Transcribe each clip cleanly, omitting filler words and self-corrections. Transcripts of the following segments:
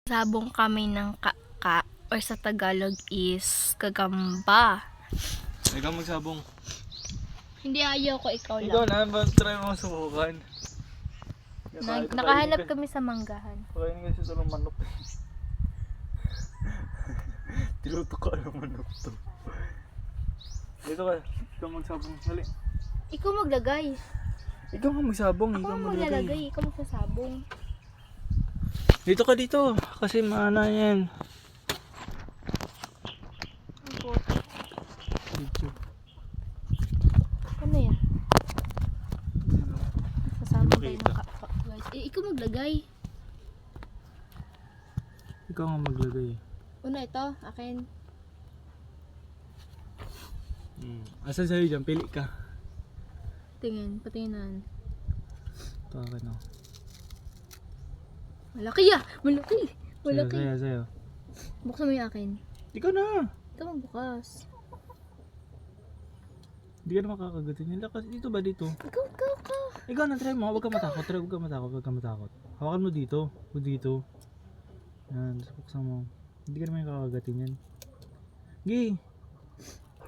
Sabong kami ng kaka or sa Tagalog is gagamba. Ikaw magsabong. Hindi ayaw ko, ikaw Ikaw lang. na, ba try mo subukan? Nakahanap kami sa manggahan. Pakainin kasi ito ng manok. Tiluto ka ng manok to. Dito ka, ikaw magsabong. Dali. Ikaw maglagay. Ikaw nga magsabong, Ako ikaw ang maglagay. maglalagay, ikaw magsasabong. Dito ka dito, kasi maana yan. Ang puti. Dito. Ano yan? Sasabong tayo ng Makita. kaka, guys. Ikaw maglagay. Ikaw nga maglagay. Una ito, akin. Asan sa'yo dyan? Pili ka. Tingin, patinan. Ito akin o. Malaki ah! Malaki! Malaki! Sa'yo. Buksan mo yung akin. Ikaw na! Ito magbukas. Hindi ka na makakagatin yan. Lakas, dito ba dito? Ikaw. Ikaw na, try mo. Huwag ka matakot. Huwag ka matakot. Hawakan mo dito. Huwag dito. Yan, tapos buksan mo. Hindi ka naman kakagatin yan. Gi!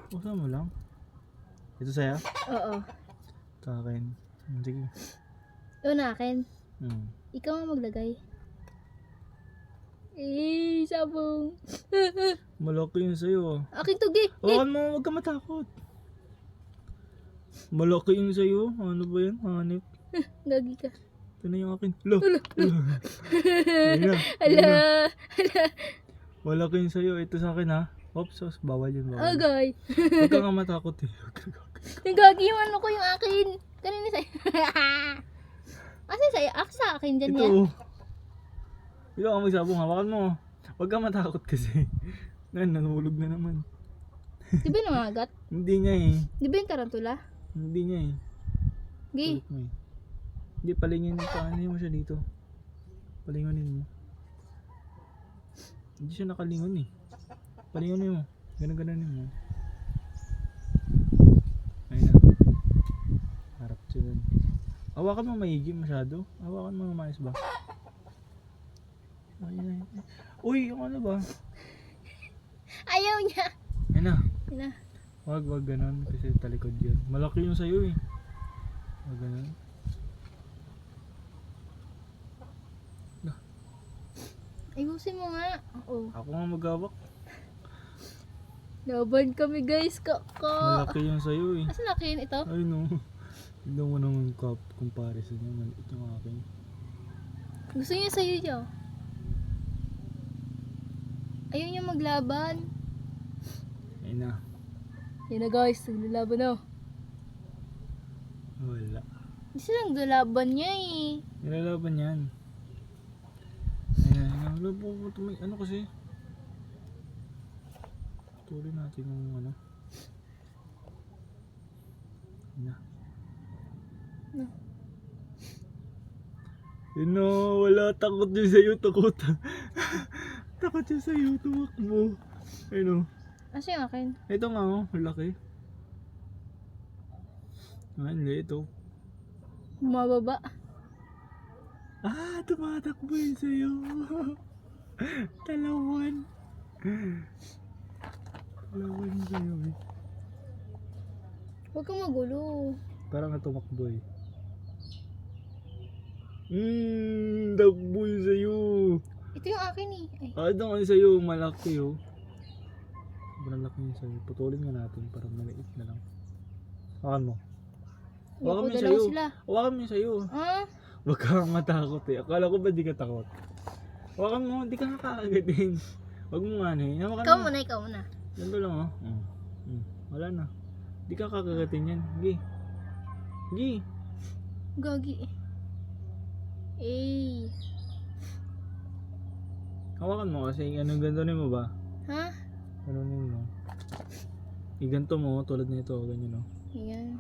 Buksan mo lang. Ito sa'yo? Oo. Ito akin. Sige. Ito na akin. Ikaw ang maglagay. Sabong. Malaki yun sa'yo. Akin to, Gi. Hawakan mo. Huwag ka matakot. Malaki yun sa'yo. Ano ba yan? Hanip. Gagi ka. Ito na yung akin. Lo! Ala. Malaki yun sa'yo. Ito sa akin ha. Oops, bawal yun. Bawal. Agay. Huwag ka nga matakot eh. Yung gagi yung ano ko yung akin. Kanina sa'yo. Asan sa'yo? Sa akin dyan yan. Ito. Ikaw ang magsabong. Hawakan mo. Huwag ka matakot kasi. Nanulog na naman. Di ba yung nangagat? Hindi niya eh. Di ba yung tarantula? Hindi niya eh. Gi. Kulit mo eh. Hindi, palingin mo. Paano mo siya dito? Palingonin mo. Hindi siya nakalingon eh. Palingonin mo. Ganun-ganunin mo. Ayun na. Harap siya dun. Hawakan mo maigi masyado. Hawakan mo maayos ba? Ayun. Uy, yung ano ba? Ayaw niya. Ayun na. Yun na. Wag ganun kasi talikod yun. Malaki yung sa'yo eh. Wag ganun. Ayusin mo nga. Oo. Ako nga magawak. Laban kami guys. Malaki yung sa'yo eh. Asan akin ito? Ay no. Tignan mo naman comparison niya. Maliit yung akin. Gusto niya sa'yo dyan. Ayaw niya maglaban. Ayun na. Yan na guys. Naglalaban na. Wala. Hindi silang lalaban niya eh. Nilalaban yan. Ayan. Wala po. May ano kasi. Tuloy natin yung ano. Ayun na. No. Yun na. Wala. Takot yun sa'yo. Takot. Takot yun sa'yo. Tumakbo. Ayun o. Asa yung akin? Ito nga oh, malaki. Hindi, ito. Bumababa. Tumatakbo yun sa'yo. Talawan. Talawan sa'yo eh. Huwag kang magulo. Parang tumakbo eh. Takbo yun sa'yo. Ito yung akin eh. Ito nga sa'yo, malaki oh. Sobrang laki yun sa'yo. Putulin nga natin para maliit na lang. Hawakan mo. Hawakan mo yun dalawa sa'yo. sila. Hawakan mo yun sa'yo. Ah? Huwag kang matakot eh. Akala ko ba di ka takot? Hawakan mo, di ka nakakagatin. Huwag mo nga eh. Hawakan Ikaw mo. muna, ikaw muna. Ganito lang oh. Wala na. Di ka kakagatin yan. Gi. Gi. Gagi. Eh. Hawakan mo kasi anong gantunin mo ba? Ha? Ganunin mo. Iganto mo tulad nito. Ganyan oh. Ayan.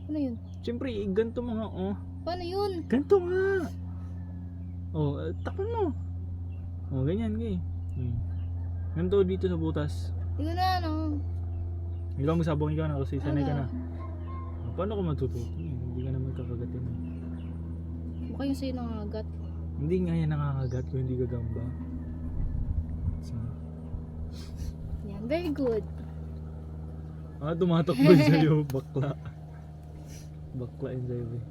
Ano yun? Siyempre, iganto mo nga oh. Paano yun? Ganto nga. Oh, takpan mo. Oh, ganyan, gay. Ganto dito sa butas. Ikaw na ano. Ikaw magsabong ikaw na kasi sanay ka na. Ano? Paano ko matututo? Hindi ka naman kakagatin. Mukha yung sa'yo nangagat. Hindi nga yan nakakagat kung hindi gagamba. So, Yan, very good. tumatakbo yun sa'yo, bakla. Bakla yun sa'yo, eh.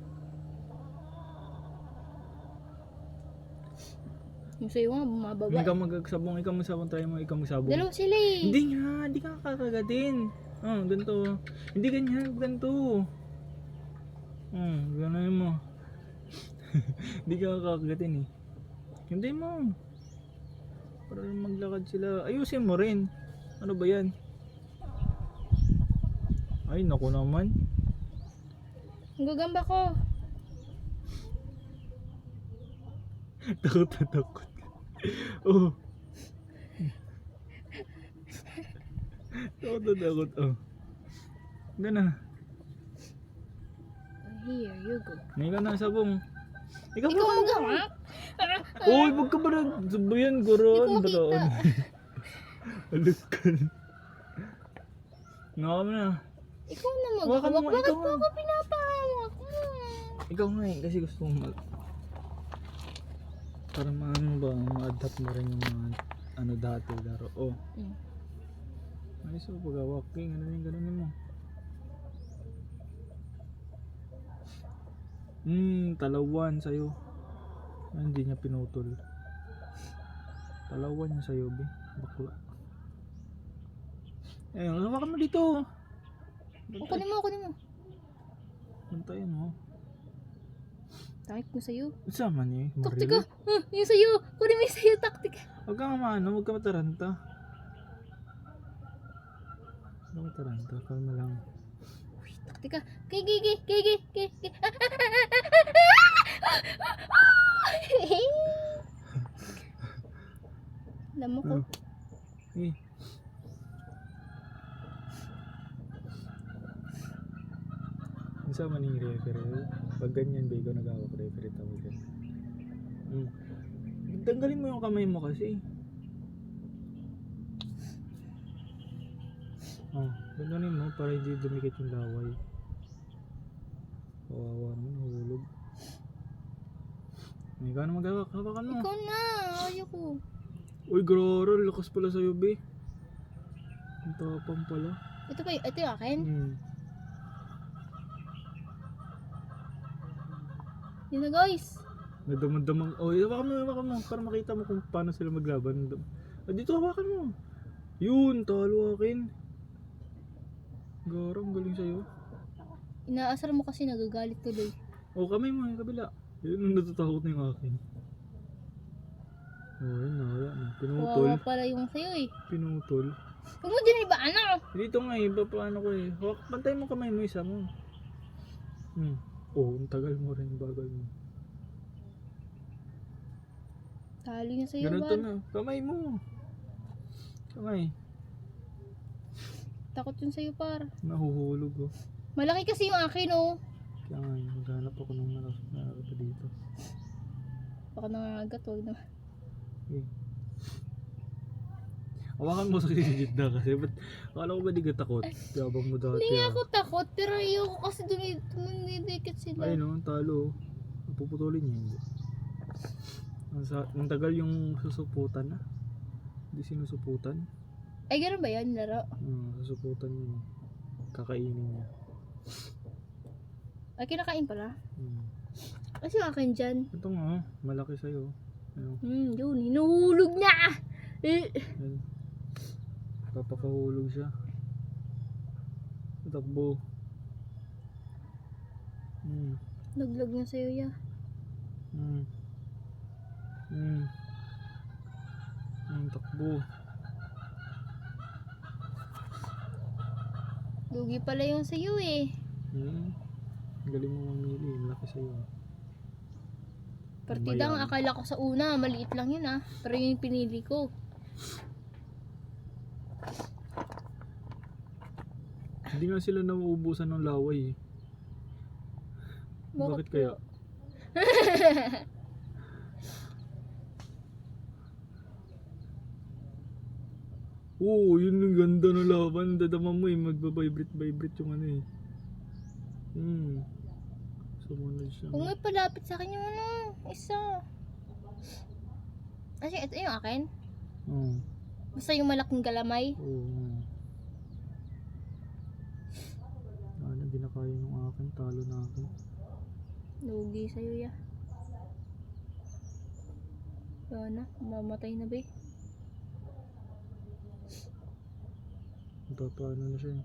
Yung sa'yo nga, bumababa. Ikaw magsabong, ikaw magsabong, try mo, ikaw magsabong. Dalawa sila eh. Hindi ka kakagatin. Ganito. Hindi ganyan, ganito. Gano'n mo. Hindi ka kakagatin eh. Hindi mo. Para maglakad sila. Ayusin mo rin. Ano ba yan? Ay, naku naman. Ang gagamba ko. Takot na takot. Oh. Takot na takot. Oh. Gana. Here you go. Ikaw na sabong. Ikaw Ikaw mo gawa? Uy, wag ka ba na sabayan, guro? Hindi ko makita. Alas ka na. Nga mo na. Ikaw na Hawakan mo, maghawak. Bakit ikaw mo nga. ako pinapahawak mo? Ikaw nga eh, kasi gusto mo para maano ba, ma-adapt mo rin yung mga ano dati laro. Oh. Ay, so pag-walking, ganun mo. Talawan sa'yo. Ay, hindi niya pinutol. Talawan niya sa'yo, be. Bakla. Ayun, hawakan mo dito. Kunin mo. Bantayan mo. Taktik mo sa'yo. Sama niya eh. Taktika! Yung sa'yo! Kunin mo yung sa'yo, taktika! Huwag kang maano, huwag ka mataranta. Huwag ka mataranta, kalma lang. Taktika! Kay! Alam mo ko. Eh. Isa man yung referee. Pag ganyan ba ikaw nag-awak referee tawag yan. Tanggalin mo yung kamay mo kasi. Ganun mo para hindi dumikit yung laway. Kawawa naman, nahulog. Ikaw na mag-awak, hawakan mo. Ikaw na! Ayoko. Uy, groro, lakas pala sa'yo, be. Ang tapang pala. Ito yung akin? Yun na guys. Nadamang. Oh, hawakan mo. Para makita mo kung paano sila maglaban. Dito, hawakan mo. Yun, talo akin. Garang, galing sa'yo. Inaasar mo kasi nagagalit tuloy. Oh, kamay mo, yung kabila. Yun, natatakot na yung akin. Oh, yun na, wala na. Pinutol. Kawawa pala yung sa'yo eh. Pinutol. Huwag mo din iba ano? Dito nga eh, paano ko eh. Pantay mo kamay mo, isa mo. Oh, ang tagal mo rin, bagal mo. Talo niya sa'yo, Ganun to Bar. na. Kamay mo. Kamay. Takot yun sa'yo, Par. Nahuhulog oh. Malaki kasi yung akin, oh. Kaya nga, maghanap ako ng nakakita dito. Baka nangangagat, huwag na. Okay. Hawakan mo sa gitna kasi. Akala ko ba di ka takot? Yabang mo dati. Hindi nga ako takot, pero ayoko kasi dumidikit sila. Ay no, talo. Puputulin niya hindi. Ang tagal yung susuputan na. Hindi sinusuputan. Ay, gano'n ba yan, laro? Susuputan niya. Kakainin niya. Ay, kinakain pala. Kasi akin dyan. Ito nga, malaki sa'yo. Ano? Yun, hinuhulog na! Yan. Papakahulog siya. Takbo. Laglag na sa'yo, ya. Takbo. Lugi pala yung sa'yo eh. Galing mo mamili, malaki sa'yo. Partida ang akala ko sa una, maliit lang yun ah. Pero yun yung pinili ko. Hindi nga sila nauubusan ng laway eh. Bakit kaya? Oo, yun yung ganda ng laban. Dadama mo eh, magbabibrate yung ano eh. Sumunod siya. Kung may palapit sa akin yung ano, isa. Kasi ito yung akin. Oo. Basta yung malaking galamay. Oo. Ano, hindi na kaya yung akin. Talo na ako. Lugi sa'yo ya. Yan na, mamatay na ba eh. Paano na siya.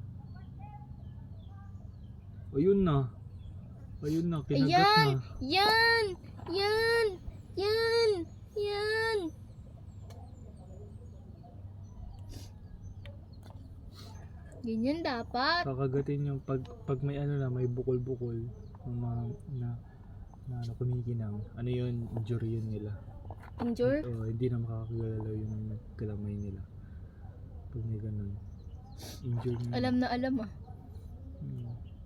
Ayun na. Ayun na, kinagat Ayan! na. Yan! Yan! Yan! Yan! Ganyan dapat. Kakagatin yung pag may ano na, may bukol-bukol. Yung mga na ano, kumikinang. Ano yun, injury yun nila. Injure? Hindi na makakagalaw yung kalamay nila. Pag may ganun. Injured na. Alam na alam ah.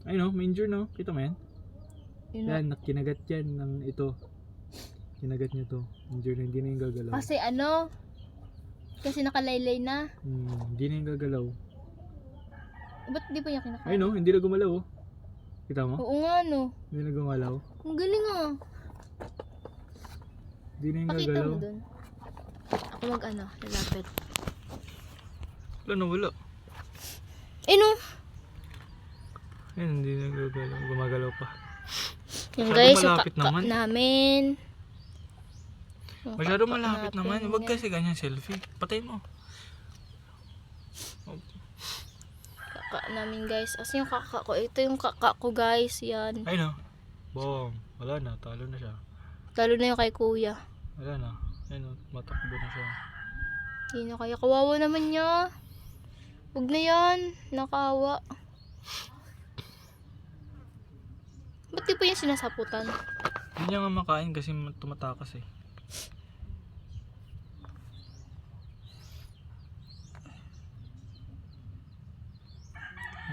Ayun no, may injured no. Kita mo yan? Yun na. Yan, kinagat yan ng ito. Kinagat niya to. Injured na, hindi na yung gagalaw. Kasi ano? Kasi nakalaylay na. Hindi na yung gagalaw. Ba't di pa niya kinakain? Ayun no, hindi na gumalaw oh. Kita mo? Oo nga no. Hindi na gumalaw. Ang galing ah. Hindi na yung Pakita gagalaw. mo dun. Ako mag ano, lalapit. Wala na, wala. Eh no. Ayun, hindi na gagalaw. Gumagalaw pa. Yung Masyado guys, yung malapit naman. namin. Yung Masyado kaka malapit naman. namin. Huwag kasi ganyan selfie. Patayin mo. Kaka namin guys. Kasi yung kaka ko, ito yung kaka ko guys, yan. Ayun no. Bong. Wala na, talo na siya. Lalo na yung kay kuya. Wala na. Ayun no, matakbo na siya. Hindi na kaya, kawawa naman niya. Huwag na yan, nakawa. Ba't di pa yung sinasaputan? Hindi niya nga makain kasi tumatakas eh.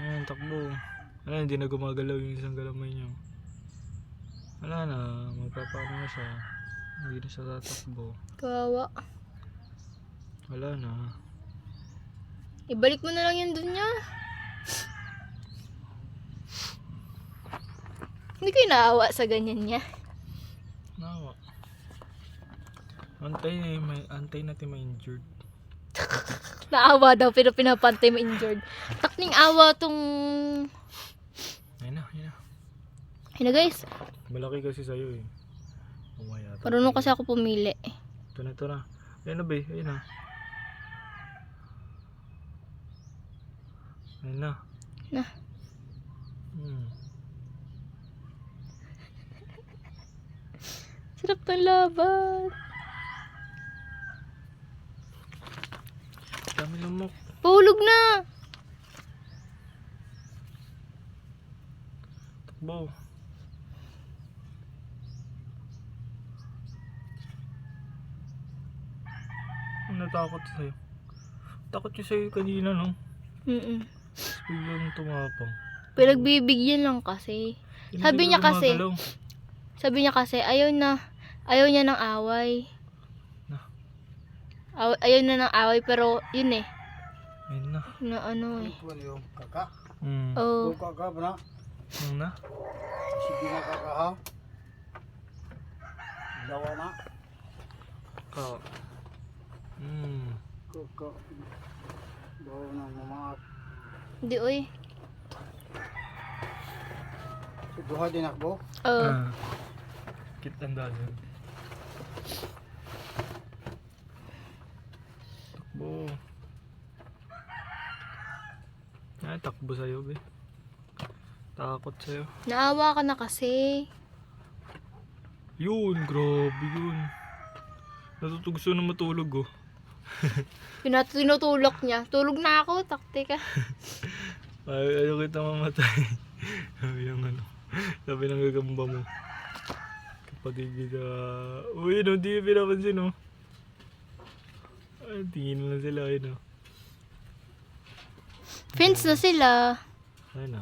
Ayan, takbo. Wala, hindi na gumagalaw yung isang galamay niya. Wala na, magpapaano na siya. Hindi na siya tatakbo. Kawawa. Wala na. Ibalik mo na lang yan dun niya. Hindi kayo naawa sa ganyan niya. Nawa. Antay natin ma-injured. Naawa daw pero pinapantay mo injured. Takning awa tong... Ayun na, ayun na. Ayun na guys. Malaki kasi sa'yo eh. Umaya. Marunong kasi ako pumili. Ito na. Ayun na ba eh, ayun na. Ayun na. Na. Sarap ng laban. Dami lumok. Pahulog na. Takbo. Natakot sa'yo. Takot siya sa'yo kanina no. Biglang tumapang. Pinagbibigyan lang kasi. Sabi niya kasi, ayaw niya ng away. Ayaw na ng away pero yun eh. Ayun na. Na ano eh. Yung kakak. Oh. Yung kakak ba na? Ayun na. Sige na kakak ha. Dawa na. Ka. Kakak. Dawa na mamaat. Hindi oy. Siguro din ako. Oh. Kit ang dalan. Takbo. Takbo sa'yo be. Takot sa'yo. Naawa ka na kasi. Yun, grabe yun. Natutugso na matulog oh. Tinutulok niya. Tulog na ako, taktika. Ay, ayaw kita mamatay. Sabi ng ano. Sabi ng gagamba mo. Kapag kita... Uy, no, di pinapansin oh. Ay, tingin na sila, ayun oh. Friends na sila. Ayun na.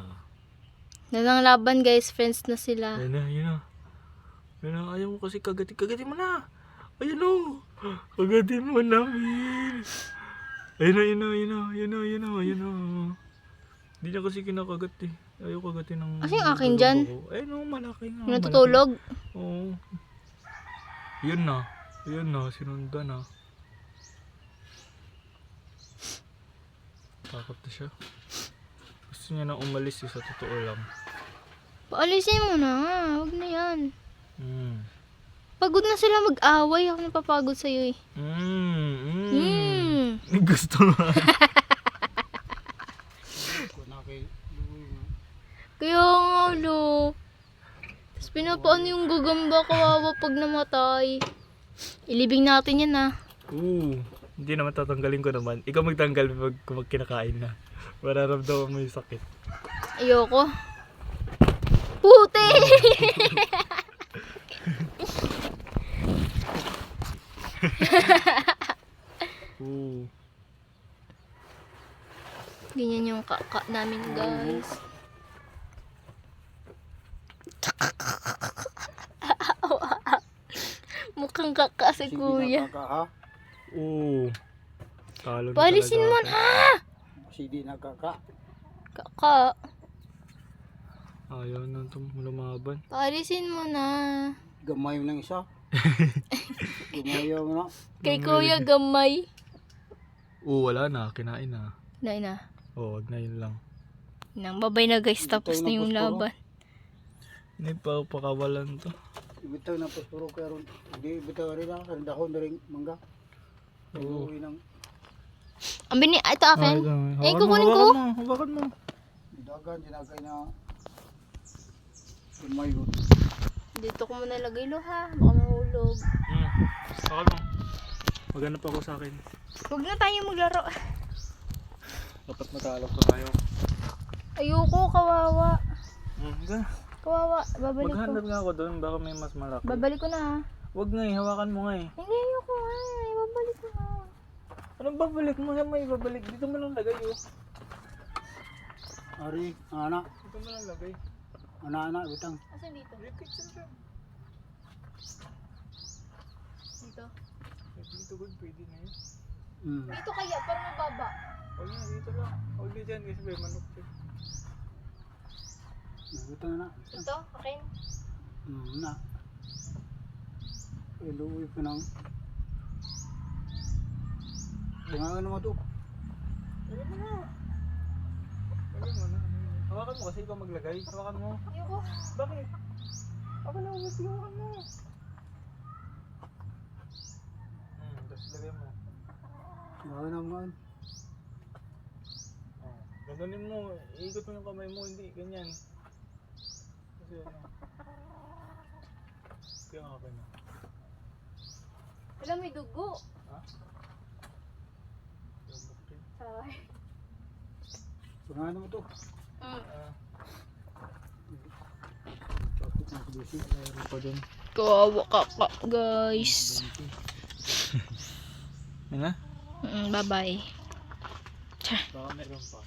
Nalang laban guys, friends na sila. Ayun na, ayun na. Ayun na, ayaw mo kasi kagatin. Kagatin mo na! Ayun o! Kagatin mo namin! Ayun na, ayun na, ayun na, ayun na, ayun na, ayun na. Hindi na kasi kinakagat eh. Ayaw kagatin ng... Kasi yung akin dyan. Ayun o, malaki nga. Yung natutulog. Oo. Yun na. Ayun na, sinundan na. Takot na siya. Gusto niya na umalis sa totoo lang. Paalisin mo na nga. Huwag na yan. Mm. Pagod na sila mag-away. Ako napapagod sa'yo eh. Gusto mo. Kung nakay lugoy mo. Kaya nga lo. Tapos pinapaano yung gagamba kawawa pag namatay. Ilibing natin yan ah. Hindi naman tatanggalin ko naman. Ikaw magtanggal pag kinakain na. Mararamdaman mo yung sakit. Ayoko. Puti! Ganyan yung kaka namin guys. Mukhang kaka si Sige kuya. na kaka ha. Talo na Paalisin talaga mo ako. na! Sige na kaka. Kaka. Ayaw na itong lumaban. Paalisin mo na. Gamay mo ng isa. Gumayaw mo na. Kay kuya gamay. Wala na. Kinain na. Nay na. Wag na yun lang. Nang babay na guys, tapos na yung laban. Hindi pa pakawalan to. Ibitaw na paspuro karon. Hindi ibitaw rin na. Karang dahon na rin mangga. Oo. Uwi ng Ang ito akin. Eh, kukunin ko. Hawakan mo. dagan. Ginagay na gamay mo. Dito ko muna lagay lo ha. Baka mahulog. Hawakan mo. Maghanap ako sa akin. Huwag na tayo maglaro. Dapat matalo pa tayo. Ayoko, kawawa. Higa. Kawawa, babalik ko. Maghanap nga ako doon. Baka may mas malaki. Babalik ko na ha. Wag nga eh. Hawakan mo nga eh. Hindi, ayoko nga. Babalik ko na. Anong babalik mo nga may babalik? Dito mo lang lagay oh. Ari, anak. Dito mo lang lagay. Anak-anak, bitang. Asan dito? Dito. Dito. Dito good. Pwede na yun. Dito kaya, para mababa. Huwag nga. Dito lang. Huwag na dyan kasi may manok dyan. Bitang anak. Ito, akin. Anak. Iluwi pa ng Tungangan naman ito. Lagay mo na. Lagay mo na. Hawakan mo kasi ikaw maglagay. Hawakan mo. Ayoko. Bakit? Ako na ulit. Hawakan mo. Tapos lagay mo. Tungangan naman. Gandanin mo. Iikot mo yung kamay mo. Hindi. Ganyan. Kasi ano. Kaya nga ka na. Alam, may dugo. Ha? Saray. Tungangan naman ito. Kapit na kubusi. Mayroon pa dun. Kawawa kaka, guys. Yan na? Bye-bye. Baka meron pa.